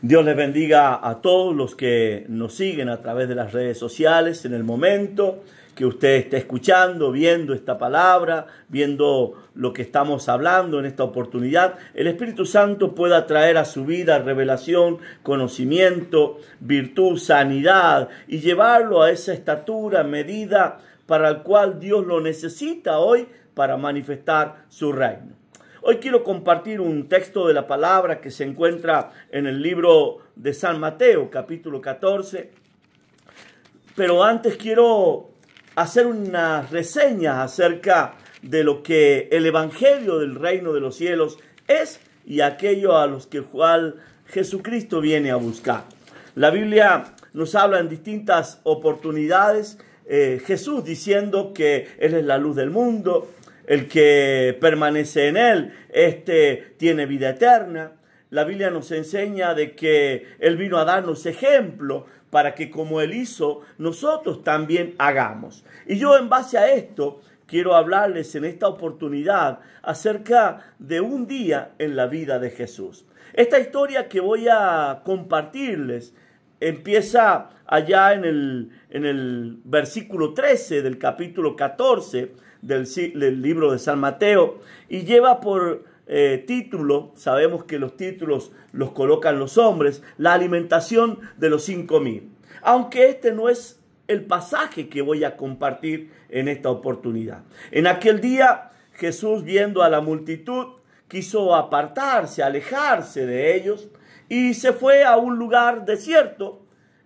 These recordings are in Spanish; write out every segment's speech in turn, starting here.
Dios les bendiga a todos los que nos siguen a través de las redes sociales en el momento que usted esté escuchando, viendo esta palabra, viendo lo que estamos hablando en esta oportunidad. El Espíritu Santo pueda traer a su vida revelación, conocimiento, virtud, sanidad y llevarlo a esa estatura, medida para la cual Dios lo necesita hoy para manifestar su reino. Hoy quiero compartir un texto de la palabra que se encuentra en el libro de San Mateo, capítulo 14. Pero antes quiero hacer unas reseñas acerca de lo que el Evangelio del Reino de los Cielos es y aquello a los que cual Jesucristo viene a buscar. La Biblia nos habla en distintas oportunidades, Jesús diciendo que Él es la luz del mundo. El que permanece en Él, tiene vida eterna. La Biblia nos enseña de que Él vino a darnos ejemplo para que como Él hizo, nosotros también hagamos. Y yo en base a esto quiero hablarles en esta oportunidad acerca de un día en la vida de Jesús. Esta historia que voy a compartirles empieza allá en el versículo 13 del capítulo 14 del libro de San Mateo y lleva por título, sabemos que los títulos los colocan los hombres, la alimentación de los 5.000. Aunque este no es el pasaje que voy a compartir en esta oportunidad. En aquel día Jesús, viendo a la multitud, quiso apartarse, alejarse de ellos y se fue a un lugar desierto,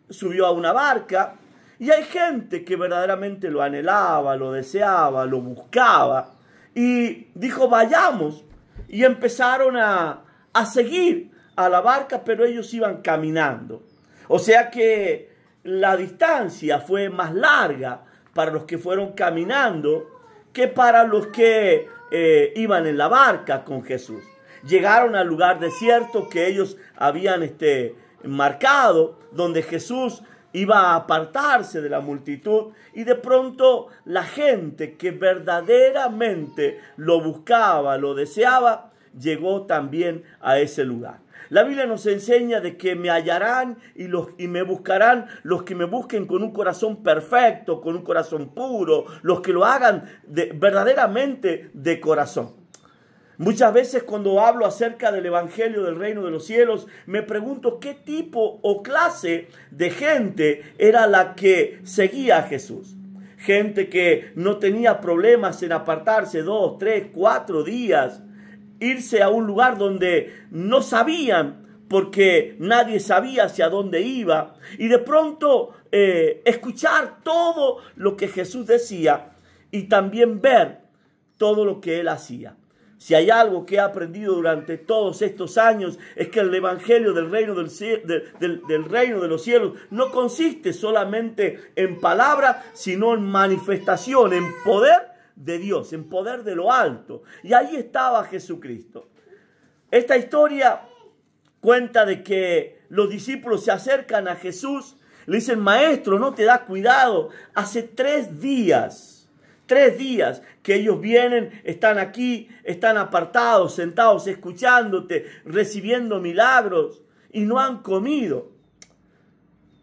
subió a una barca. Y hay gente que verdaderamente lo anhelaba, lo deseaba, lo buscaba. Y dijo, vayamos. Y empezaron a seguir a la barca, pero ellos iban caminando. O sea que la distancia fue más larga para los que fueron caminando que para los que iban en la barca con Jesús. Llegaron al lugar desierto que ellos habían marcado, donde Jesús iba a apartarse de la multitud y de pronto la gente que verdaderamente lo buscaba, lo deseaba, llegó también a ese lugar. La Biblia nos enseña de que me hallarán y me buscarán los que me busquen con un corazón perfecto, con un corazón puro, los que lo hagan verdaderamente de corazón. Muchas veces cuando hablo acerca del Evangelio del Reino de los Cielos, me pregunto qué tipo o clase de gente era la que seguía a Jesús. Gente que no tenía problemas en apartarse 2, 3, 4 días, irse a un lugar donde no sabían, porque nadie sabía hacia dónde iba, y de pronto escuchar todo lo que Jesús decía y también ver todo lo que Él hacía. Si hay algo que he aprendido durante todos estos años es que el Evangelio del Reino del Reino de los Cielos no consiste solamente en palabra, sino en manifestación, en poder de Dios, en poder de lo alto. Y ahí estaba Jesucristo. Esta historia cuenta de que los discípulos se acercan a Jesús, le dicen, Maestro, ¿no te da cuidado? Hace 3 días que ellos vienen, están aquí, están apartados, sentados, escuchándote, recibiendo milagros y no han comido.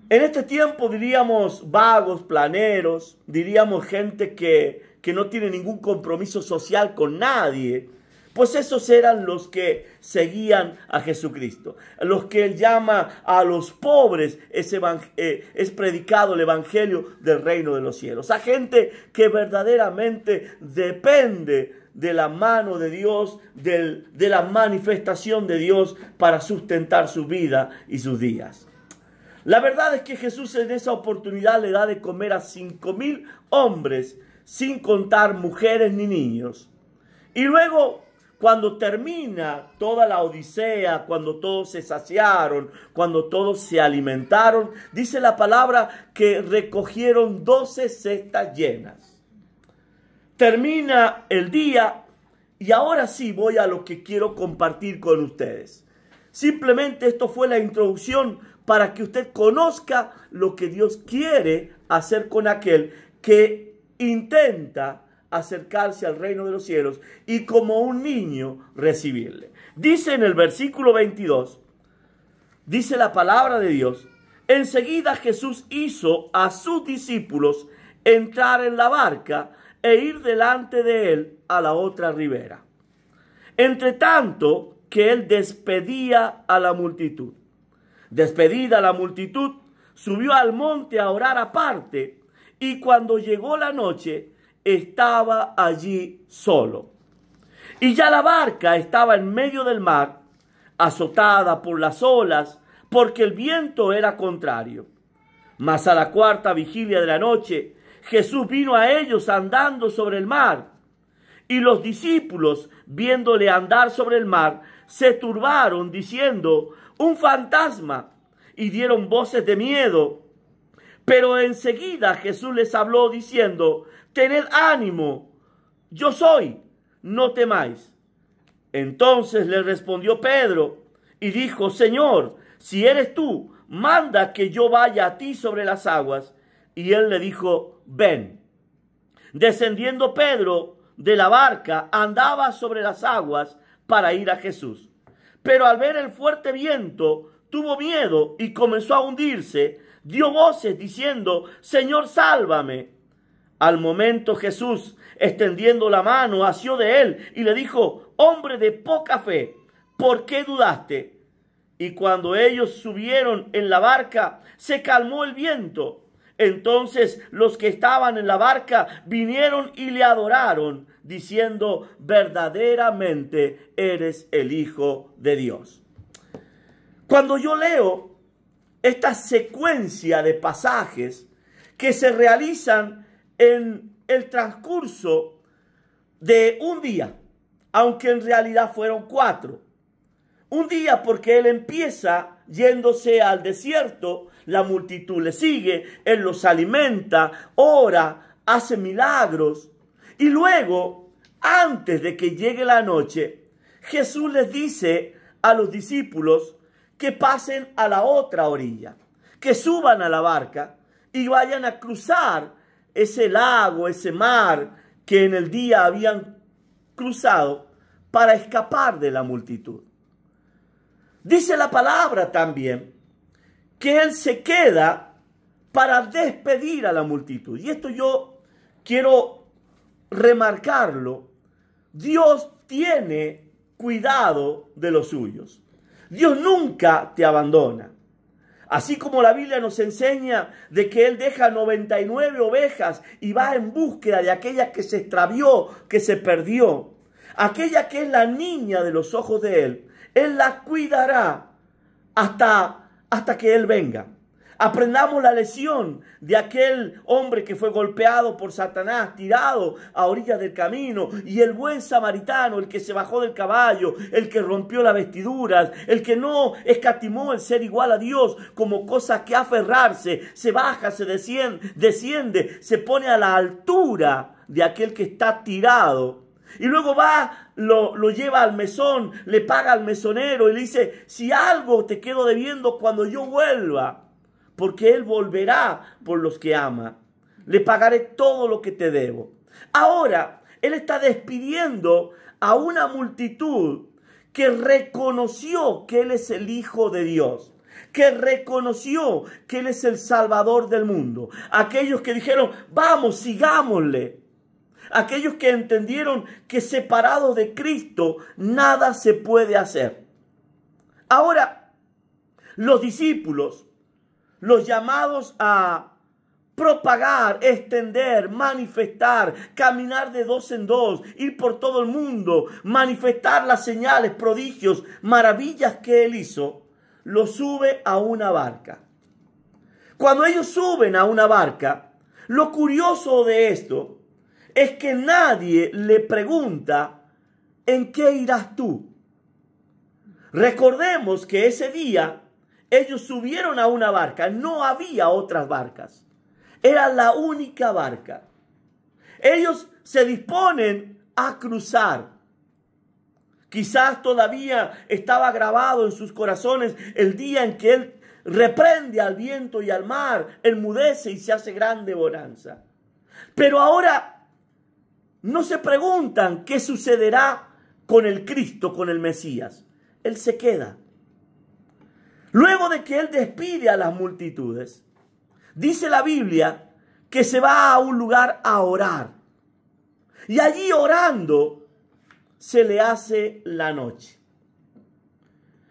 En este tiempo diríamos vagos, planeros, diríamos gente que no tiene ningún compromiso social con nadie. Pues esos eran los que seguían a Jesucristo. Los que Él llama a los pobres, es predicado el Evangelio del Reino de los Cielos. A gente que verdaderamente depende de la mano de Dios, de la manifestación de Dios para sustentar su vida y sus días. La verdad es que Jesús en esa oportunidad le da de comer a 5.000 hombres, sin contar mujeres ni niños. Y luego, cuando termina toda la odisea, cuando todos se saciaron, cuando todos se alimentaron, dice la palabra que recogieron 12 cestas llenas. Termina el día y ahora sí voy a lo que quiero compartir con ustedes. Simplemente esto fue la introducción para que usted conozca lo que Dios quiere hacer con aquel que intenta acercarse al reino de los cielos y como un niño recibirle. Dice en el versículo 22, dice la palabra de Dios, enseguida Jesús hizo a sus discípulos entrar en la barca e ir delante de él a la otra ribera, entre tanto que él despedía a la multitud. Despedida la multitud, subió al monte a orar aparte, y cuando llegó la noche, estaba allí solo. Y ya la barca estaba en medio del mar, azotada por las olas, porque el viento era contrario. Mas a la cuarta vigilia de la noche, Jesús vino a ellos andando sobre el mar. Y los discípulos, viéndole andar sobre el mar, se turbaron, diciendo, un fantasma, y dieron voces de miedo. Pero enseguida Jesús les habló, diciendo, tened ánimo, yo soy, no temáis. Entonces le respondió Pedro y dijo, Señor, si eres tú, manda que yo vaya a ti sobre las aguas. Y él le dijo, ven. Descendiendo Pedro de la barca, andaba sobre las aguas para ir a Jesús. Pero al ver el fuerte viento, tuvo miedo y comenzó a hundirse. Dio voces diciendo, Señor, sálvame. Al momento Jesús, extendiendo la mano, asió de él y le dijo, hombre de poca fe, ¿por qué dudaste? Y cuando ellos subieron en la barca, se calmó el viento. Entonces los que estaban en la barca vinieron y le adoraron, diciendo, verdaderamente eres el Hijo de Dios. Cuando yo leo esta secuencia de pasajes que se realizan en el transcurso de un día, aunque en realidad fueron 4. Un día porque él empieza yéndose al desierto, la multitud le sigue, él los alimenta, ora, hace milagros. Y luego, antes de que llegue la noche, Jesús les dice a los discípulos que pasen a la otra orilla, que suban a la barca y vayan a cruzar ese lago, ese mar que en el día habían cruzado para escapar de la multitud. Dice la palabra también que él se queda para despedir a la multitud. Y esto yo quiero remarcarlo. Dios tiene cuidado de los suyos. Dios nunca te abandona. Así como la Biblia nos enseña de que Él deja 99 ovejas y va en búsqueda de aquella que se extravió, que se perdió. Aquella que es la niña de los ojos de Él, Él la cuidará hasta que Él venga. Aprendamos la lección de aquel hombre que fue golpeado por Satanás, tirado a orillas del camino, y el buen samaritano, el que se bajó del caballo, el que rompió las vestiduras, el que no escatimó el ser igual a Dios como cosa que aferrarse, se baja, se desciende, se pone a la altura de aquel que está tirado. Y luego va, lo lleva al mesón, le paga al mesonero y le dice, si algo te quedo debiendo cuando yo vuelva, porque Él volverá por los que ama, le pagaré todo lo que te debo. Ahora, Él está despidiendo a una multitud que reconoció que Él es el Hijo de Dios, que reconoció que Él es el Salvador del mundo. Aquellos que dijeron, vamos, sigámosle. Aquellos que entendieron que separados de Cristo nada se puede hacer. Ahora, los discípulos, los llamados a propagar, extender, manifestar, caminar de 2 en 2, ir por todo el mundo, manifestar las señales, prodigios, maravillas que Él hizo, los sube a una barca. Cuando ellos suben a una barca, lo curioso de esto es que nadie le pregunta, ¿en qué irás tú? Recordemos que ese día ellos subieron a una barca, no había otras barcas. Era la única barca. Ellos se disponen a cruzar. Quizás todavía estaba grabado en sus corazones el día en que Él reprende al viento y al mar, enmudece y se hace grande bonanza. Pero ahora no se preguntan qué sucederá con el Cristo, con el Mesías. Él se queda. Luego de que él despide a las multitudes, dice la Biblia que se va a un lugar a orar. Y allí orando se le hace la noche.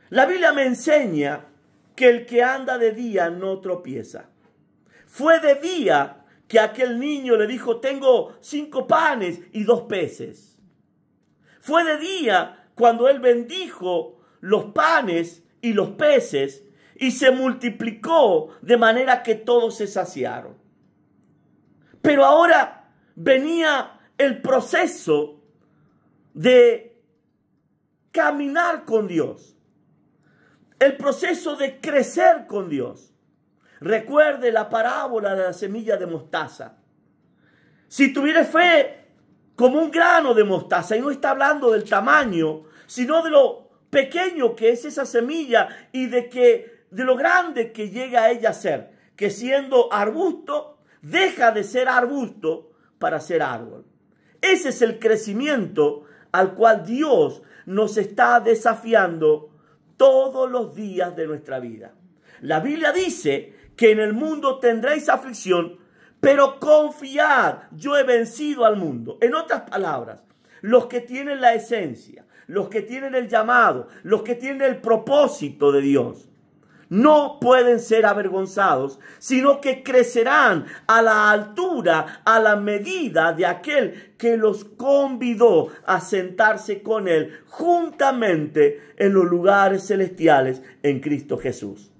La Biblia me enseña que el que anda de día no tropieza. Fue de día que aquel niño le dijo: tengo 5 panes y 2 peces. Fue de día cuando él bendijo los panes y los peces y se multiplicó de manera que todos se saciaron. Pero ahora venía el proceso de caminar con Dios, el proceso de crecer con Dios. Recuerde la parábola de la semilla de mostaza. Si tuviera fe como un grano de mostaza, y no está hablando del tamaño, sino de lo pequeño que es esa semilla y de lo grande que llega a ella a ser, que siendo arbusto, deja de ser arbusto para ser árbol. Ese es el crecimiento al cual Dios nos está desafiando todos los días de nuestra vida. La Biblia dice que en el mundo tendréis aflicción, pero confiad, yo he vencido al mundo. En otras palabras, los que tienen la esencia, los que tienen el llamado, los que tienen el propósito de Dios, no pueden ser avergonzados, sino que crecerán a la altura, a la medida de aquel que los convidó a sentarse con él juntamente en los lugares celestiales en Cristo Jesús.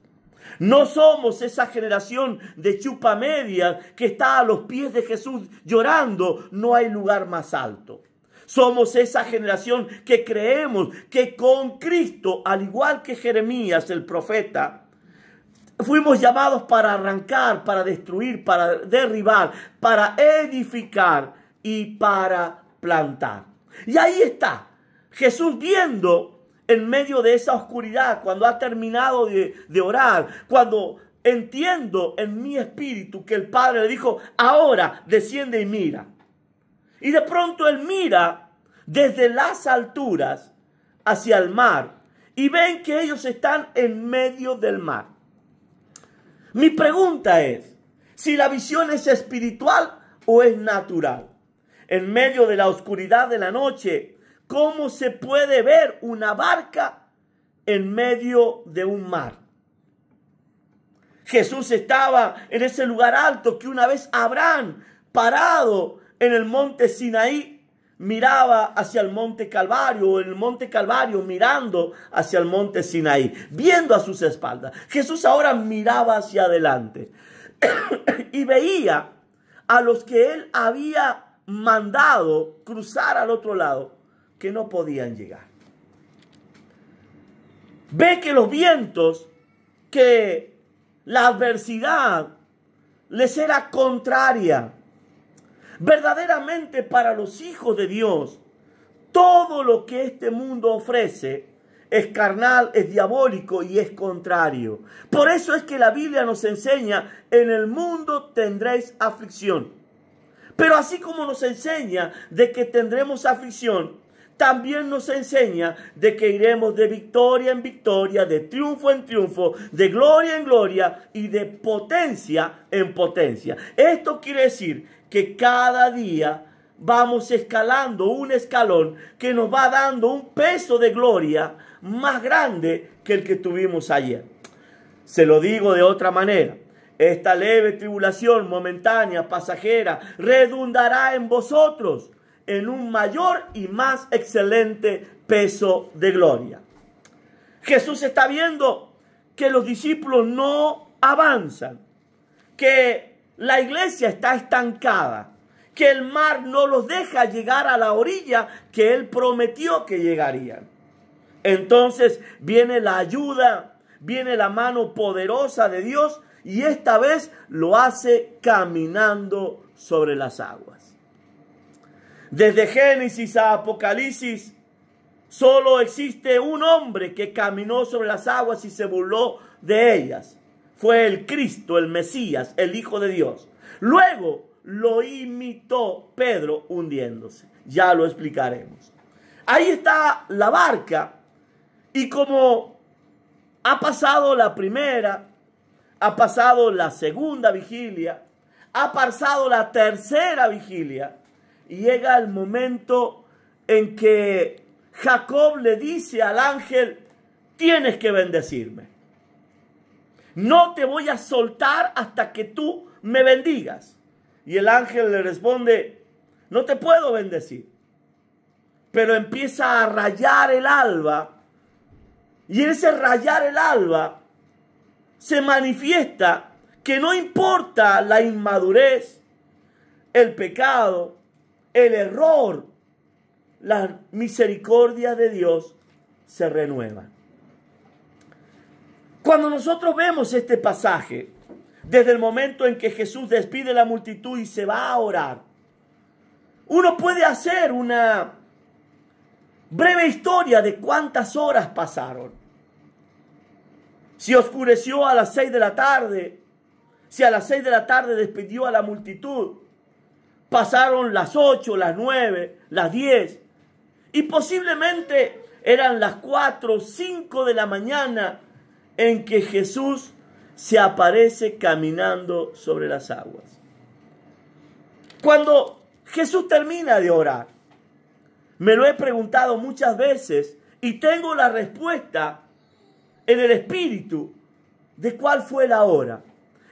No somos esa generación de chupamedia que está a los pies de Jesús llorando: no hay lugar más alto. Somos esa generación que creemos que con Cristo, al igual que Jeremías el profeta, fuimos llamados para arrancar, para destruir, para derribar, para edificar y para plantar. Y ahí está Jesús viendo en medio de esa oscuridad, cuando ha terminado de orar, cuando entiendo en mi espíritu que el Padre le dijo: ahora desciende y mira. Y de pronto él mira desde las alturas hacia el mar y ven que ellos están en medio del mar. Mi pregunta es si la visión es espiritual o es natural. En medio de la oscuridad de la noche, ¿cómo se puede ver una barca en medio de un mar? Jesús estaba en ese lugar alto que una vez Abraham, parado en el monte Sinaí, miraba hacia el monte Calvario, o en el monte Calvario mirando hacia el monte Sinaí, viendo a sus espaldas. Jesús ahora miraba hacia adelante y veía a los que él había mandado cruzar al otro lado, que no podían llegar. Ve que los vientos, que la adversidad les era contraria. Verdaderamente para los hijos de Dios, todo lo que este mundo ofrece es carnal, es diabólico y es contrario. Por eso es que la Biblia nos enseña: en el mundo tendréis aflicción. Pero así como nos enseña de que tendremos aflicción, también nos enseña de que iremos de victoria en victoria, de triunfo en triunfo, de gloria en gloria y de potencia en potencia. Esto quiere decir que cada día vamos escalando un escalón que nos va dando un peso de gloria más grande que el que tuvimos ayer. Se lo digo de otra manera: esta leve tribulación momentánea, pasajera, redundará en vosotros en un mayor y más excelente peso de gloria. Jesús está viendo que los discípulos no avanzan, que la iglesia está estancada, que el mar no los deja llegar a la orilla que él prometió que llegarían. Entonces viene la ayuda, viene la mano poderosa de Dios, y esta vez lo hace caminando sobre las aguas. Desde Génesis a Apocalipsis, solo existe un hombre que caminó sobre las aguas y se burló de ellas. Fue el Cristo, el Mesías, el Hijo de Dios. Luego lo imitó Pedro hundiéndose. Ya lo explicaremos. Ahí está la barca, y como Ha pasado la primera, ha pasado la segunda vigilia, ha pasado la tercera vigilia y llega el momento en que Jacob le dice al ángel: tienes que bendecirme. No te voy a soltar hasta que tú me bendigas. Y el ángel le responde: no te puedo bendecir. Pero empieza a rayar el alba. Y en ese rayar el alba se manifiesta que no importa la inmadurez, el pecado, el error, la misericordia de Dios se renueva. Cuando nosotros vemos este pasaje, desde el momento en que Jesús despide a la multitud y se va a orar, uno puede hacer una breve historia de cuántas horas pasaron. Si oscureció a las 6 de la tarde, si a las 6 de la tarde despidió a la multitud, pasaron las 8, las 9, las 10, y posiblemente eran las 4, 5 de la mañana en que Jesús se aparece caminando sobre las aguas. Cuando Jesús termina de orar, me lo he preguntado muchas veces y tengo la respuesta en el espíritu de cuál fue la hora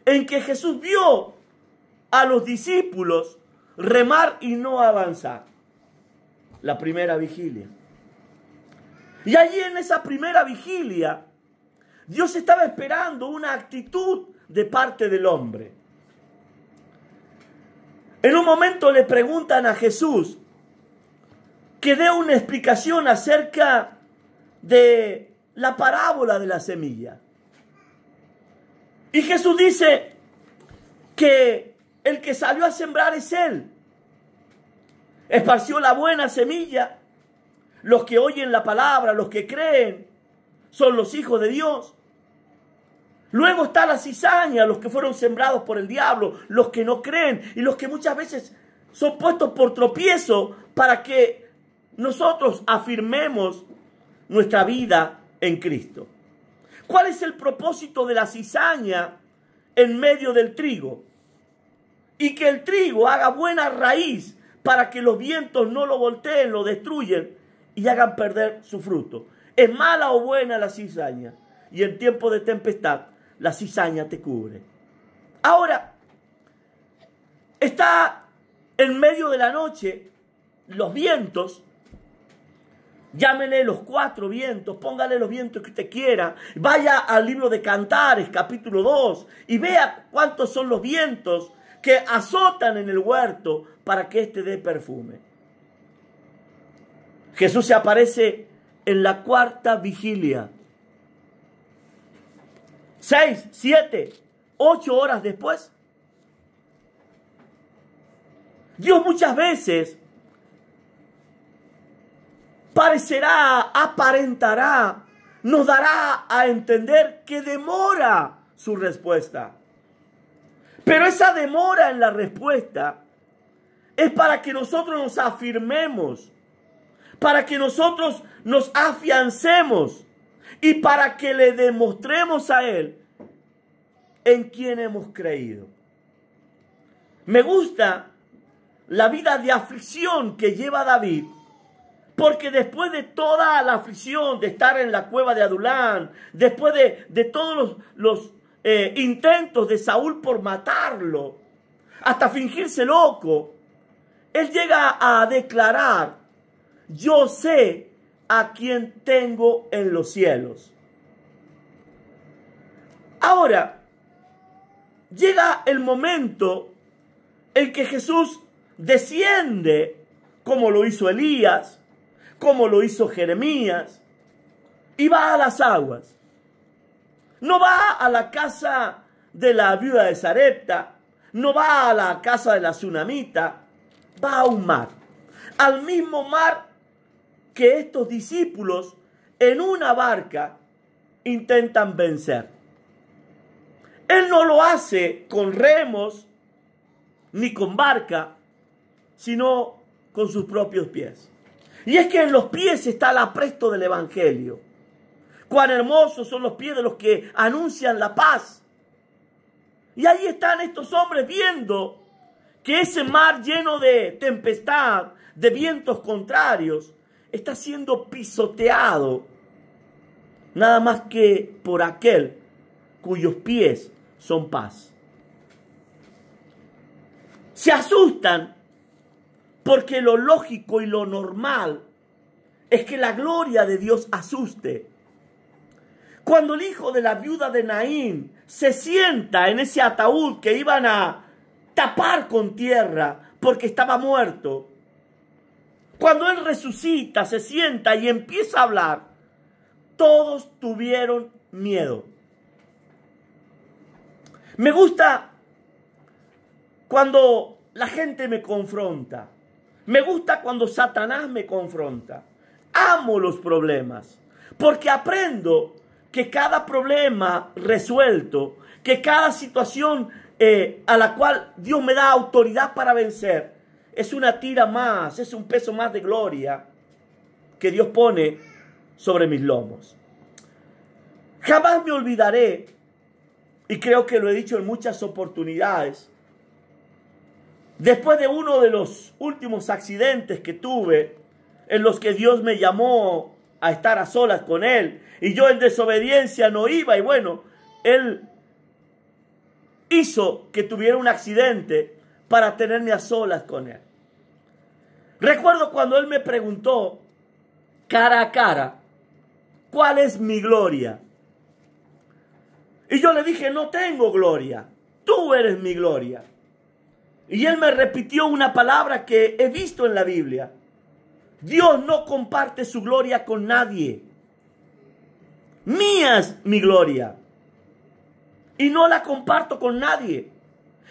en que Jesús vio a los discípulos remar y no avanzar. La primera vigilia. Y allí en esa primera vigilia, Dios estaba esperando una actitud de parte del hombre. En un momento le preguntan a Jesús que dé una explicación acerca de la parábola de la semilla. Y Jesús dice que el que salió a sembrar es Él. Esparció la buena semilla. Los que oyen la palabra, los que creen, son los hijos de Dios. Luego está la cizaña, los que fueron sembrados por el diablo, los que no creen y los que muchas veces son puestos por tropiezo para que nosotros afirmemos nuestra vida en Cristo. ¿Cuál es el propósito de la cizaña en medio del trigo? Y que el trigo haga buena raíz para que los vientos no lo volteen, lo destruyen y hagan perder su fruto. ¿Es mala o buena la cizaña? Y en tiempo de tempestad, la cizaña te cubre. Ahora, está en medio de la noche, los vientos, llámele los 4 vientos, póngale los vientos que usted quiera, vaya al libro de Cantares, capítulo 2, y vea cuántos son los vientos que azotan en el huerto para que éste dé perfume. Jesús se aparece en la 4ª vigilia. 6, 7, 8 horas después. Dios muchas veces parecerá, aparentará, nos dará a entender que demora su respuesta. Pero esa demora en la respuesta es para que nosotros nos afirmemos, para que nosotros nos afiancemos y para que le demostremos a Él en quien hemos creído. Me gusta la vida de aflicción que lleva David, porque después de toda la aflicción de estar en la cueva de Adulán, después de todos los intentos de Saúl por matarlo, hasta fingirse loco, él llega a declarar: yo sé a quien tengo en los cielos. Ahora, llega el momento en que Jesús desciende, como lo hizo Elías, como lo hizo Jeremías, y va a las aguas. No va a la casa de la viuda de Sarepta, no va a la casa de la tsunamita, va a un mar, al mismo mar que estos discípulos en una barca intentan vencer. Él no lo hace con remos ni con barca, sino con sus propios pies. Y es que en los pies está el apresto del Evangelio. Cuán hermosos son los pies de los que anuncian la paz. Y ahí están estos hombres viendo que ese mar lleno de tempestad, de vientos contrarios, está siendo pisoteado nada más que por aquel cuyos pies son paz. Se asustan porque lo lógico y lo normal es que la gloria de Dios asuste. Cuando el hijo de la viuda de Naín se sienta en ese ataúd que iban a tapar con tierra porque estaba muerto, cuando él resucita, se sienta y empieza a hablar, todos tuvieron miedo. Me gusta cuando la gente me confronta. Me gusta cuando Satanás me confronta. Amo los problemas porque aprendo que cada problema resuelto, que cada situación a la cual Dios me da autoridad para vencer, es una tira más, es un peso más de gloria que Dios pone sobre mis lomos. Jamás me olvidaré, y creo que lo he dicho en muchas oportunidades, después de uno de los últimos accidentes que tuve, en los que Dios me llamó a estar a solas con Él, y yo en desobediencia no iba, y bueno, Él hizo que tuviera un accidente para tenerme a solas con Él. Recuerdo cuando Él me preguntó cara a cara, ¿cuál es mi gloria? Y yo le dije, no tengo gloria, tú eres mi gloria. Y Él me repitió una palabra que he visto en la Biblia. Dios no comparte su gloria con nadie. Mía es mi gloria. Y no la comparto con nadie.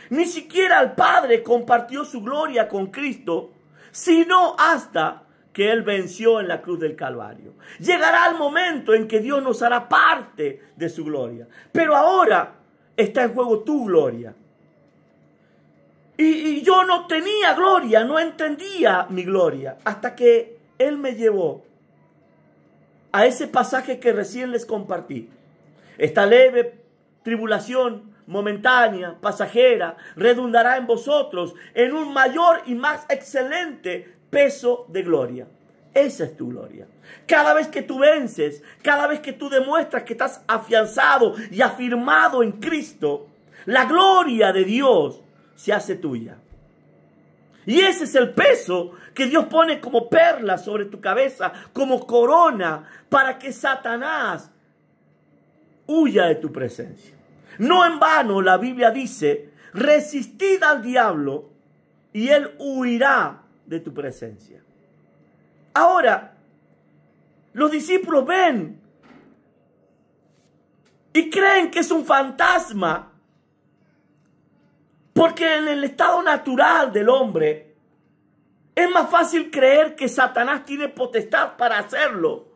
Ni siquiera el Padre compartió su gloria con Cristo, sino hasta que Él venció en la cruz del Calvario. Llegará el momento en que Dios nos hará parte de su gloria. Pero ahora está en juego tu gloria. Y yo no tenía gloria, no entendía mi gloria, hasta que Él me llevó a ese pasaje que recién les compartí. Esta leve tribulación momentánea, pasajera, redundará en vosotros en un mayor y más excelente peso de gloria. Esa es tu gloria. Cada vez que tú vences, cada vez que tú demuestras que estás afianzado y afirmado en Cristo, la gloria de Dios se hace tuya. Y ese es el peso que Dios pone como perla sobre tu cabeza, como corona, para que Satanás huya de tu presencia. No en vano la Biblia dice, resistid al diablo y él huirá de tu presencia. Ahora, los discípulos ven y creen que es un fantasma, porque en el estado natural del hombre es más fácil creer que Satanás tiene potestad para hacerlo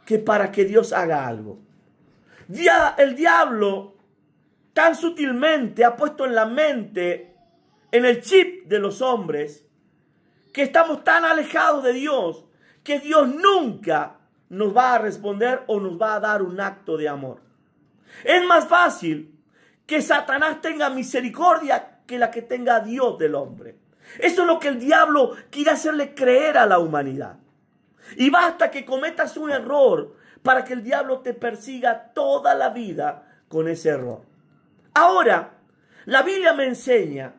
que para que Dios haga algo. El diablo tan sutilmente ha puesto en la mente, en el chip de los hombres, que estamos tan alejados de Dios, que Dios nunca nos va a responder o nos va a dar un acto de amor. Es más fácil que Satanás tenga misericordia que la que tenga Dios del hombre. Eso es lo que el diablo quiere hacerle creer a la humanidad. Y basta que cometas un error para que el diablo te persiga toda la vida con ese error. Ahora, la Biblia me enseña,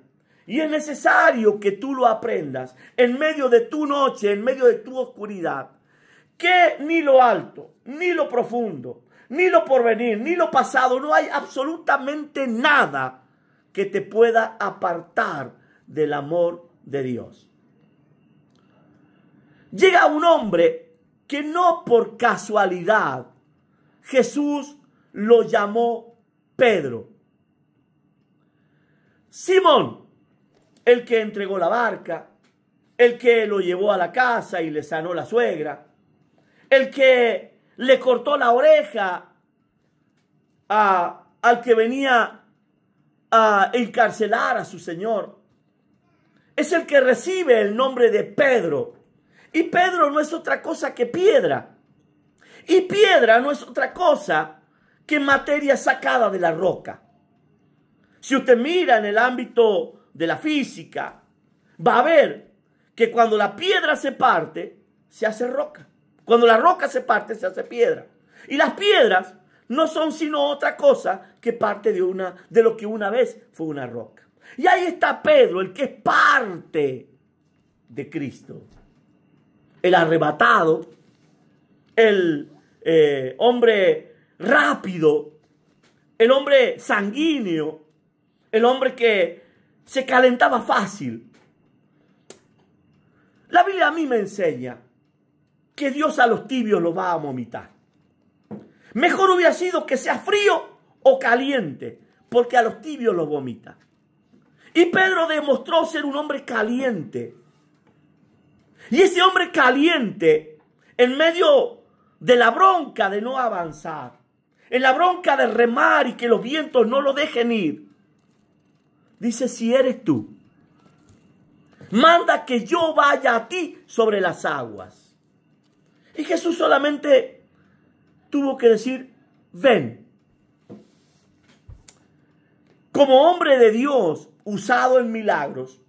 y es necesario que tú lo aprendas, en medio de tu noche, en medio de tu oscuridad, que ni lo alto, ni lo profundo, ni lo porvenir, ni lo pasado, no hay absolutamente nada que te pueda apartar del amor de Dios. Llega un hombre que no por casualidad Jesús lo llamó Pedro. Simón, el que entregó la barca, el que lo llevó a la casa y le sanó la suegra, el que le cortó la oreja al que venía a encarcelar a su señor. Es el que recibe el nombre de Pedro. Y Pedro no es otra cosa que piedra. Y piedra no es otra cosa que materia sacada de la roca. Si usted mira en el ámbito de la física, va a ver que cuando la piedra se parte, se hace roca. Cuando la roca se parte, se hace piedra. Y las piedras no son sino otra cosa que parte de lo que una vez fue una roca. Y ahí está Pedro, el que es parte de Cristo. El arrebatado, el hombre rápido, el hombre sanguíneo, el hombre que se calentaba fácil. La Biblia a mí me enseña que Dios a los tibios los va a vomitar. Mejor hubiera sido que sea frío o caliente, porque a los tibios los vomita. Y Pedro demostró ser un hombre caliente. Y ese hombre caliente, en medio de la bronca de no avanzar, en la bronca de remar y que los vientos no lo dejen ir, dice: si eres tú, manda que yo vaya a ti sobre las aguas. Y Jesús solamente tuvo que decir: ven. Como hombre de Dios, usado en milagros,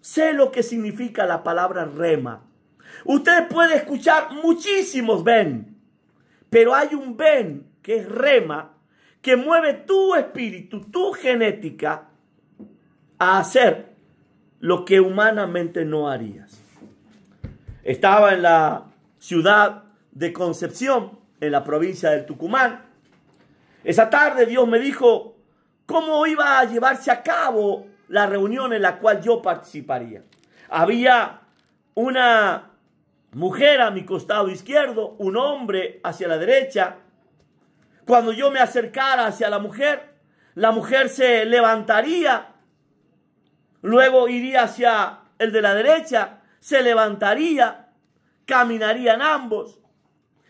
sé lo que significa la palabra rema. Usted puede escuchar muchísimos ven, pero hay un ven que es rema, que mueve tu espíritu, tu genética, a hacer lo que humanamente no harías. Estaba en la ciudad de Concepción, en la provincia del Tucumán. Esa tarde Dios me dijo cómo iba a llevarse a cabo la reunión en la cual yo participaría. Había una mujer a mi costado izquierdo, un hombre hacia la derecha. Cuando yo me acercara hacia la mujer se levantaría, luego iría hacia el de la derecha, se levantaría, caminarían ambos.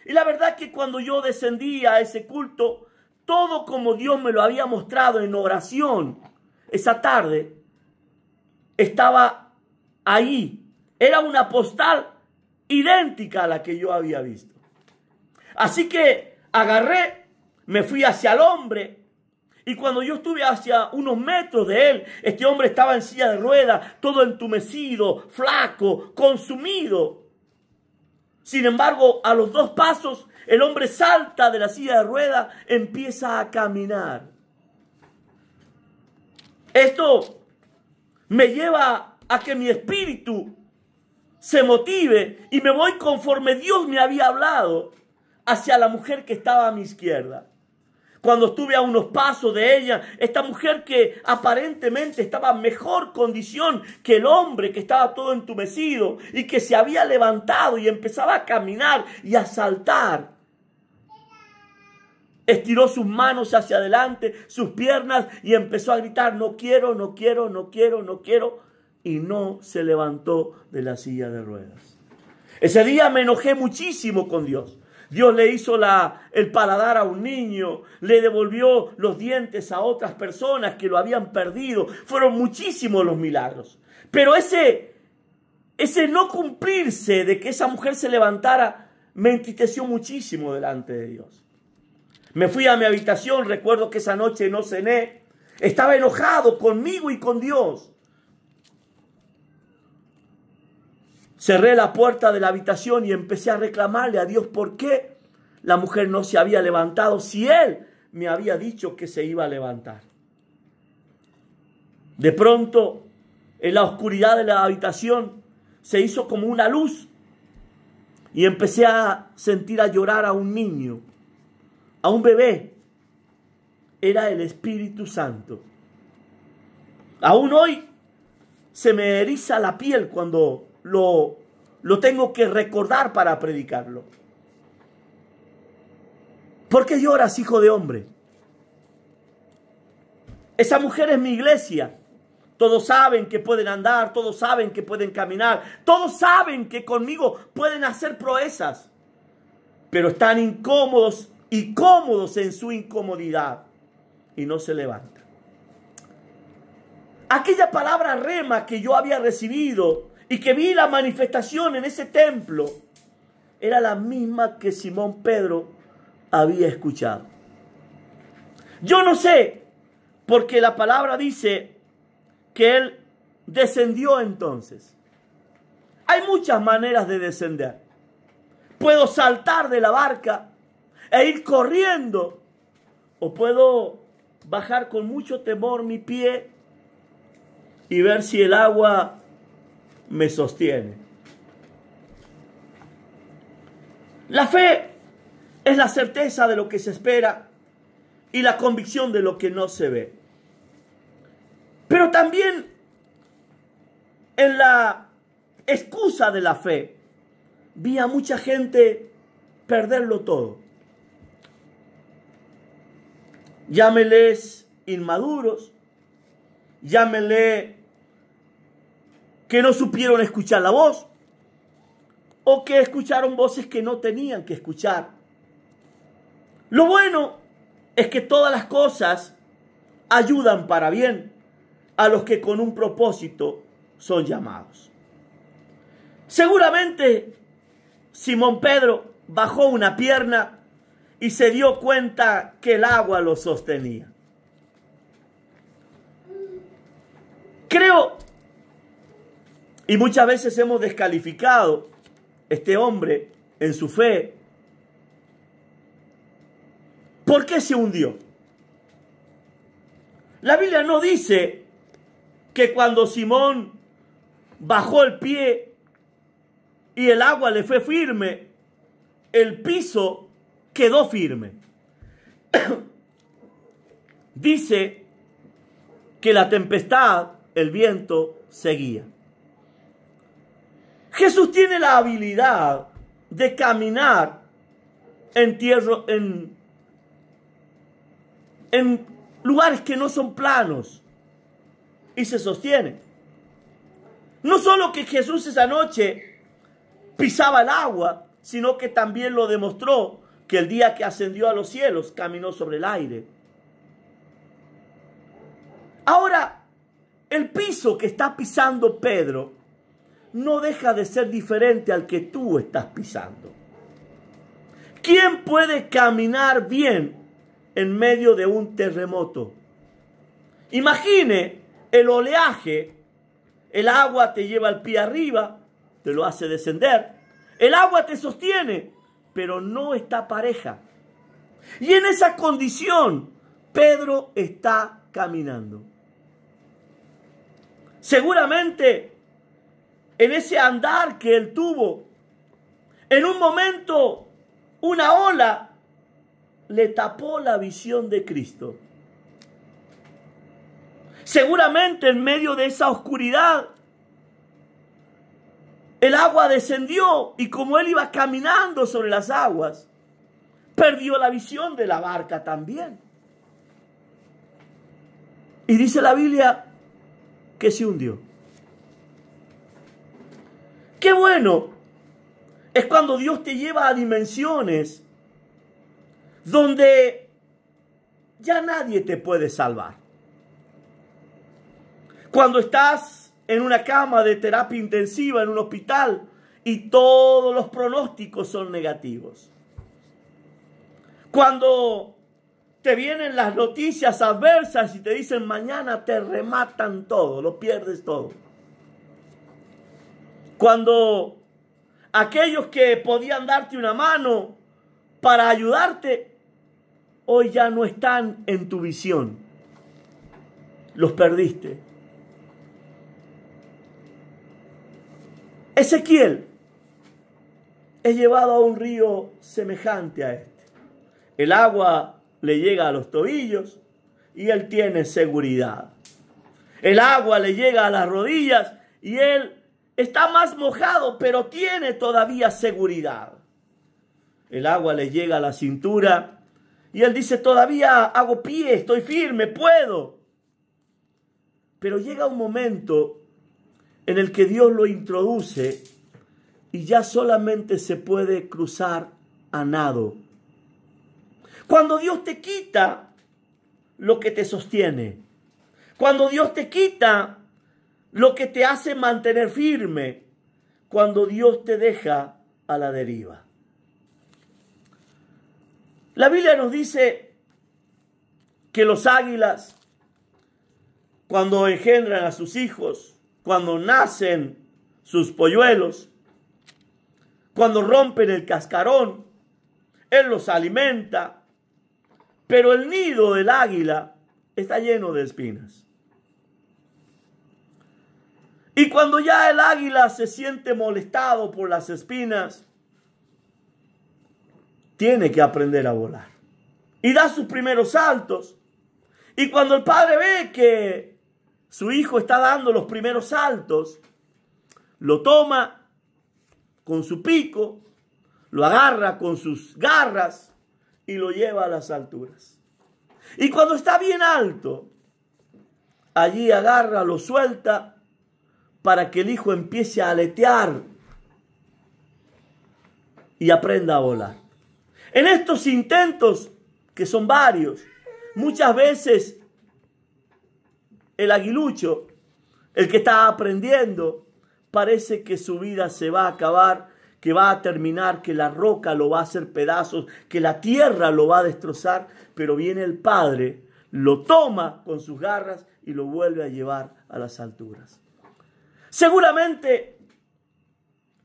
Y la verdad que cuando yo descendía a ese culto, todo como Dios me lo había mostrado en oración esa tarde, estaba ahí. Era una postal idéntica a la que yo había visto. Así que agarré, me fui hacia el hombre, y cuando yo estuve hacia unos metros de él, este hombre estaba en silla de ruedas, todo entumecido, flaco, consumido. Sin embargo, a los 2 pasos, el hombre salta de la silla de ruedas, empieza a caminar. Esto me lleva a que mi espíritu se motive y me voy conforme Dios me había hablado hacia la mujer que estaba a mi izquierda. Cuando estuve a unos pasos de ella, esta mujer que aparentemente estaba en mejor condición que el hombre que estaba todo entumecido y que se había levantado y empezaba a caminar y a saltar, estiró sus manos hacia adelante, sus piernas, y empezó a gritar: no quiero, no quiero, no quiero, no quiero. Y no se levantó de la silla de ruedas. Ese día me enojé muchísimo con Dios. Dios le hizo el paladar a un niño, le devolvió los dientes a otras personas que lo habían perdido. Fueron muchísimos los milagros. Pero ese no cumplirse de que esa mujer se levantara me entristeció muchísimo delante de Dios. Me fui a mi habitación, recuerdo que esa noche no cené. Estaba enojado conmigo y con Dios. Cerré la puerta de la habitación y empecé a reclamarle a Dios por qué la mujer no se había levantado si Él me había dicho que se iba a levantar. De pronto, en la oscuridad de la habitación, se hizo como una luz y empecé a sentir a llorar a un niño, a un bebé. Era el Espíritu Santo. Aún hoy se me eriza la piel cuando lo tengo que recordar para predicarlo. ¿Por qué lloras, hijo de hombre? Esa mujer es mi iglesia. Todos saben que pueden andar, todos saben que pueden caminar, todos saben que conmigo pueden hacer proezas, pero están incómodos y cómodos en su incomodidad y no se levantan. Aquella palabra rema que yo había recibido y que vi la manifestación en ese templo, era la misma que Simón Pedro había escuchado. Yo no sé, porque la palabra dice que él descendió entonces. Hay muchas maneras de descender. Puedo saltar de la barca e ir corriendo, o puedo bajar con mucho temor mi pie y ver si el agua me sostiene. La fe es la certeza de lo que se espera y la convicción de lo que no se ve. Pero también en la excusa de la fe vi a mucha gente perderlo todo. Llámenles inmaduros, llámenle que no supieron escuchar la voz, o que escucharon voces que no tenían que escuchar. Lo bueno es que todas las cosas ayudan para bien a los que con un propósito son llamados. Seguramente Simón Pedro bajó una pierna y se dio cuenta que el agua lo sostenía. Creo, y muchas veces hemos descalificado a este hombre en su fe. ¿Por qué se hundió? La Biblia no dice que cuando Simón bajó el pie y el agua le fue firme, el piso quedó firme. Dice que la tempestad, el viento, seguía. Jesús tiene la habilidad de caminar en lugares que no son planos y se sostiene. No solo que Jesús esa noche pisaba el agua, sino que también lo demostró que el día que ascendió a los cielos caminó sobre el aire. Ahora, el piso que está pisando Pedro no deja de ser diferente al que tú estás pisando. ¿Quién puede caminar bien en medio de un terremoto? Imagine el oleaje, el agua te lleva el pie arriba, te lo hace descender, el agua te sostiene, pero no está pareja. Y en esa condición, Pedro está caminando. Seguramente, en ese andar que él tuvo, en un momento, una ola le tapó la visión de Cristo. Seguramente en medio de esa oscuridad, el agua descendió y como él iba caminando sobre las aguas, perdió la visión de la barca también. Y dice la Biblia que se hundió. Qué bueno es cuando Dios te lleva a dimensiones donde ya nadie te puede salvar. Cuando estás en una cama de terapia intensiva en un hospital y todos los pronósticos son negativos. Cuando te vienen las noticias adversas y te dicen mañana te rematan todo, lo pierdes todo. Cuando aquellos que podían darte una mano para ayudarte, hoy ya no están en tu visión. Los perdiste. Ezequiel es llevado a un río semejante a este. El agua le llega a los tobillos y él tiene seguridad. El agua le llega a las rodillas y él está más mojado, pero tiene todavía seguridad. El agua le llega a la cintura y él dice, todavía hago pie, estoy firme, puedo. Pero llega un momento en el que Dios lo introduce y ya solamente se puede cruzar a nado. Cuando Dios te quita lo que te sostiene, cuando Dios te quita lo que te hace mantener firme, cuando Dios te deja a la deriva. La Biblia nos dice que los águilas, cuando engendran a sus hijos, cuando nacen sus polluelos, cuando rompen el cascarón, él los alimenta, pero el nido del águila está lleno de espinas. Y cuando ya el águila se siente molestado por las espinas, tiene que aprender a volar. Y da sus primeros saltos. Y cuando el padre ve que su hijo está dando los primeros saltos, lo toma con su pico, lo agarra con sus garras y lo lleva a las alturas. Y cuando está bien alto, allí agarra, lo suelta para que el hijo empiece a aletear y aprenda a volar. En estos intentos, que son varios, muchas veces el aguilucho, el que está aprendiendo, parece que su vida se va a acabar, que va a terminar, que la roca lo va a hacer pedazos, que la tierra lo va a destrozar, pero viene el padre, lo toma con sus garras y lo vuelve a llevar a las alturas. Seguramente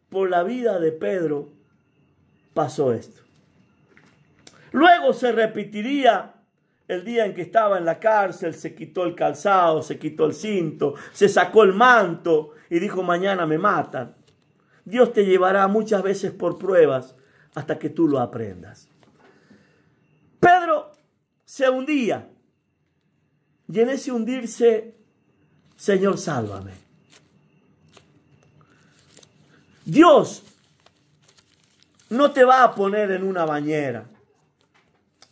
por la vida de Pedro pasó esto. Luego se repetiría el día en que estaba en la cárcel, se quitó el calzado, se quitó el cinto, se sacó el manto y dijo: mañana me matan. Dios te llevará muchas veces por pruebas hasta que tú lo aprendas. Pedro se hundía y en ese hundirse, Señor, sálvame. Dios no te va a poner en una bañera.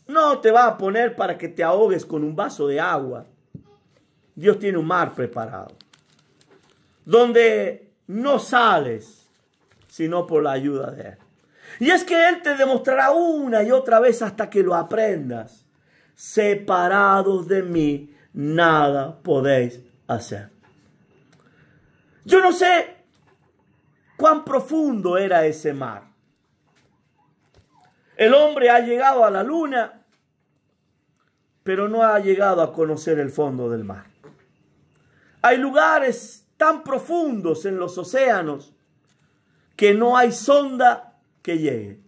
No te va a poner para que te ahogues con un vaso de agua. Dios tiene un mar preparado, donde no sales sino por la ayuda de Él. Y es que Él te demostrará una y otra vez hasta que lo aprendas. Separados de mí, nada podéis hacer. Yo no sé cuán profundo era ese mar. El hombre ha llegado a la luna, pero no ha llegado a conocer el fondo del mar. Hay lugares tan profundos en los océanos que no hay sonda que llegue.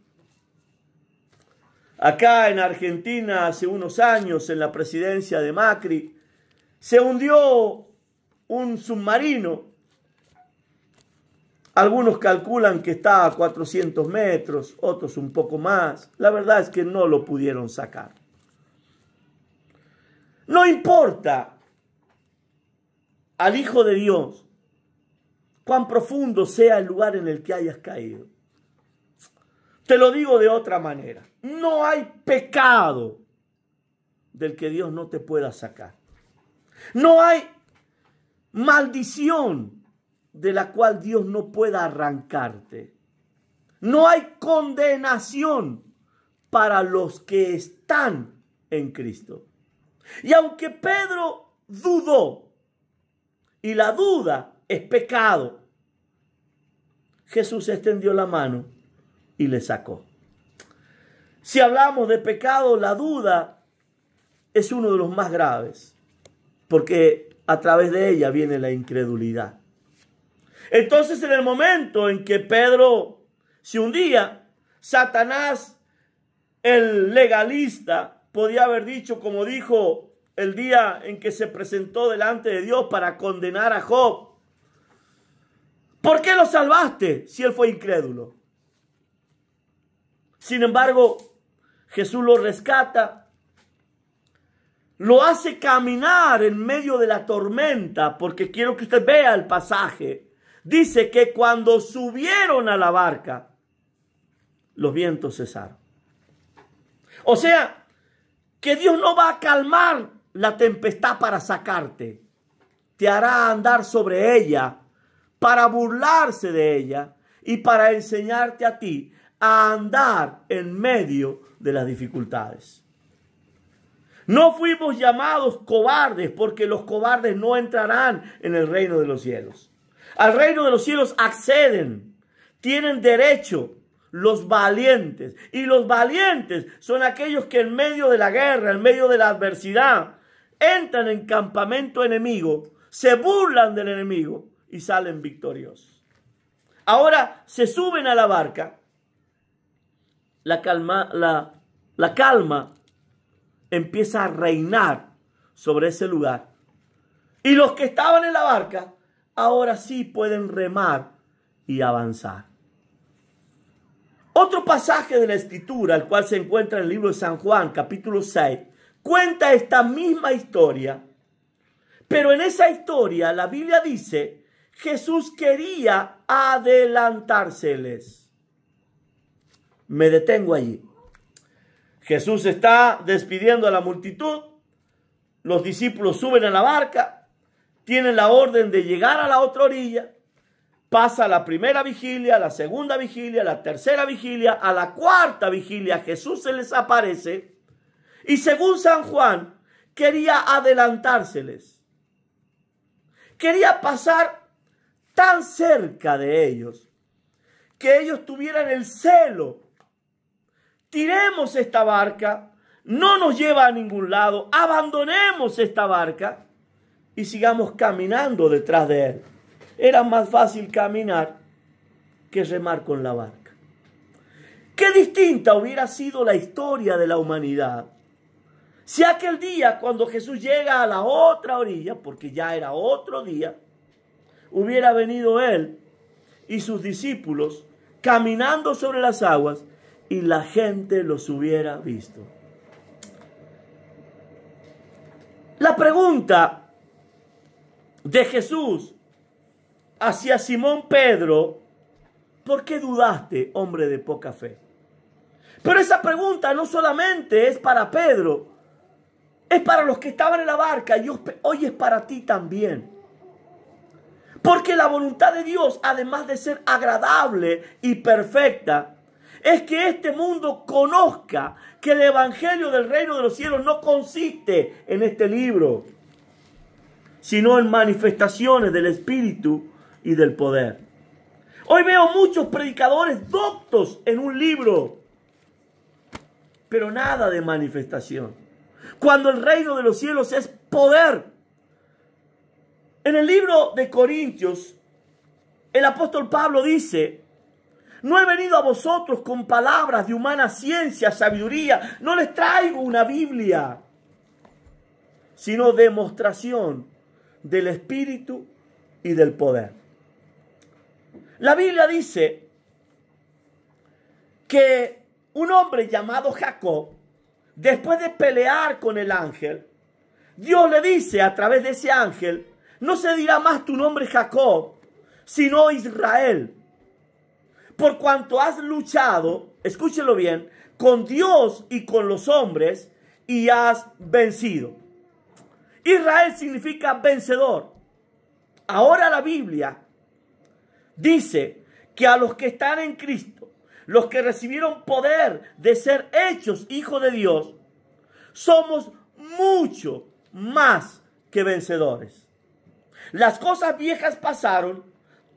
Acá en Argentina, hace unos años, en la presidencia de Macri, se hundió un submarino. Algunos calculan que está a 400 metros, otros un poco más. La verdad es que no lo pudieron sacar. No importa al Hijo de Dios cuán profundo sea el lugar en el que hayas caído. Te lo digo de otra manera. No hay pecado del que Dios no te pueda sacar. No hay maldición de la cual Dios no pueda arrancarte. No hay condenación para los que están en Cristo. Y aunque Pedro dudó, y la duda es pecado, Jesús extendió la mano y le sacó. Si hablamos de pecado, la duda es uno de los más graves, porque a través de ella viene la incredulidad. Entonces, en el momento en que Pedro se hundía, Satanás, el legalista, podía haber dicho, como dijo el día en que se presentó delante de Dios para condenar a Job: ¿por qué lo salvaste si él fue incrédulo? Sin embargo, Jesús lo rescata, lo hace caminar en medio de la tormenta, porque quiero que usted vea el pasaje. Dice que cuando subieron a la barca, los vientos cesaron. O sea, que Dios no va a calmar la tempestad para sacarte. Te hará andar sobre ella, para burlarse de ella y para enseñarte a ti a andar en medio de las dificultades. No fuimos llamados cobardes, porque los cobardes no entrarán en el reino de los cielos. Al reino de los cielos acceden, tienen derecho los valientes. Y los valientes son aquellos que en medio de la guerra, en medio de la adversidad, entran en campamento enemigo, se burlan del enemigo y salen victoriosos. Ahora se suben a la barca. La calma empieza a reinar sobre ese lugar. Y los que estaban en la barca, ahora sí pueden remar y avanzar. Otro pasaje de la Escritura, el cual se encuentra en el libro de San Juan, capítulo 6, cuenta esta misma historia. Pero en esa historia, la Biblia dice, Jesús quería adelantárseles. Me detengo allí. Jesús está despidiendo a la multitud. Los discípulos suben a la barca. Tienen la orden de llegar a la otra orilla. Pasa la primera vigilia, la segunda vigilia, la tercera vigilia, a la cuarta vigilia Jesús se les aparece. Y según San Juan, quería adelantárseles. Quería pasar tan cerca de ellos que ellos tuvieran el celo. Tiremos esta barca, no nos lleva a ningún lado, abandonemos esta barca y sigamos caminando detrás de él. Era más fácil caminar que remar con la barca. Qué distinta hubiera sido la historia de la humanidad si aquel día, cuando Jesús llega a la otra orilla, porque ya era otro día, hubiera venido él y sus discípulos caminando sobre las aguas y la gente los hubiera visto. La pregunta de Jesús hacia Simón Pedro: ¿por qué dudaste, hombre de poca fe? Pero esa pregunta no solamente es para Pedro, es para los que estaban en la barca y hoy es para ti también. Porque la voluntad de Dios, además de ser agradable y perfecta, es que este mundo conozca que el evangelio del reino de los cielos no consiste en este libro, sino en manifestaciones del Espíritu y del poder. Hoy veo muchos predicadores doctos en un libro, pero nada de manifestación, cuando el reino de los cielos es poder. En el libro de Corintios, el apóstol Pablo dice: no he venido a vosotros con palabras de humana ciencia, sabiduría, no les traigo una Biblia, sino demostración del Espíritu y del poder. La Biblia dice que un hombre llamado Jacob, después de pelear con el ángel, Dios le dice a través de ese ángel: no se dirá más tu nombre Jacob, sino Israel, por cuanto has luchado, escúchelo bien, con Dios y con los hombres y has vencido. Israel significa vencedor. Ahora la Biblia dice que a los que están en Cristo, los que recibieron poder de ser hechos hijos de Dios, somos mucho más que vencedores. Las cosas viejas pasaron,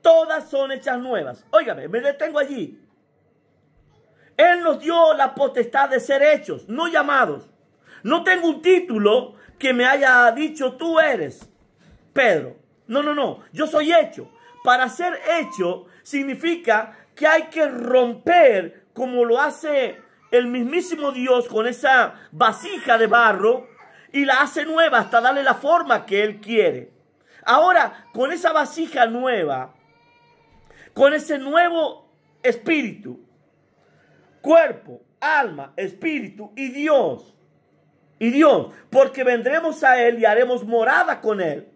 todas son hechas nuevas. Óigame, me detengo allí. Él nos dio la potestad de ser hechos, no llamados. No tengo un título que me haya dicho tú eres Pedro. No. Yo soy hecho. Para ser hecho significa que hay que romper, como lo hace el mismísimo Dios con esa vasija de barro, y la hace nueva hasta darle la forma que Él quiere. Ahora, con esa vasija nueva, con ese nuevo espíritu, cuerpo, alma, espíritu y Dios, porque vendremos a Él y haremos morada con Él.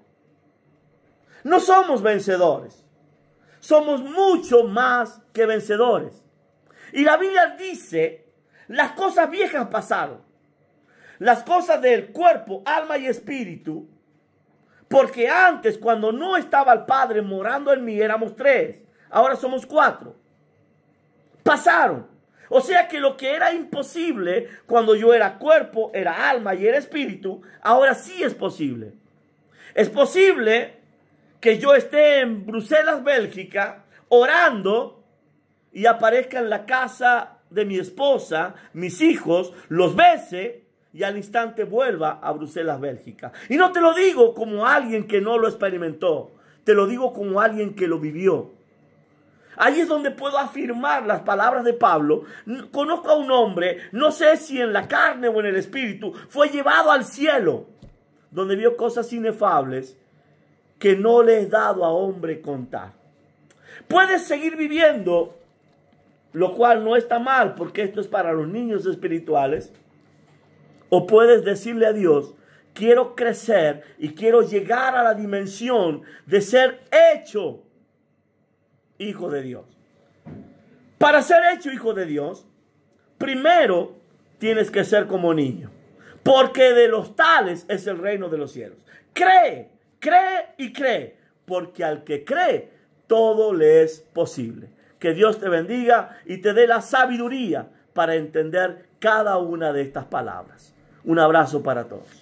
No somos vencedores, somos mucho más que vencedores. Y la Biblia dice: las cosas viejas pasaron, las cosas del cuerpo, alma y espíritu, porque antes, cuando no estaba el Padre morando en mí, éramos 3, ahora somos 4. Pasaron. O sea que lo que era imposible cuando yo era cuerpo, era alma y era espíritu, ahora sí es posible. Es posible que yo esté en Bruselas, Bélgica, orando, y aparezca en la casa de mi esposa, mis hijos, los bese y al instante vuelva a Bruselas, Bélgica. Y no te lo digo como alguien que no lo experimentó, te lo digo como alguien que lo vivió. Ahí es donde puedo afirmar las palabras de Pablo. Conozco a un hombre, no sé si en la carne o en el espíritu, fue llevado al cielo, donde vio cosas inefables que no le he dado a hombre contar. Puedes seguir viviendo, lo cual no está mal, porque esto es para los niños espirituales. O puedes decirle a Dios, quiero crecer y quiero llegar a la dimensión de ser hecho hijo de Dios. Para ser hecho hijo de Dios, primero tienes que ser como niño, porque de los tales es el reino de los cielos. Cree, cree y cree, porque al que cree, todo le es posible. Que Dios te bendiga y te dé la sabiduría para entender cada una de estas palabras. Un abrazo para todos.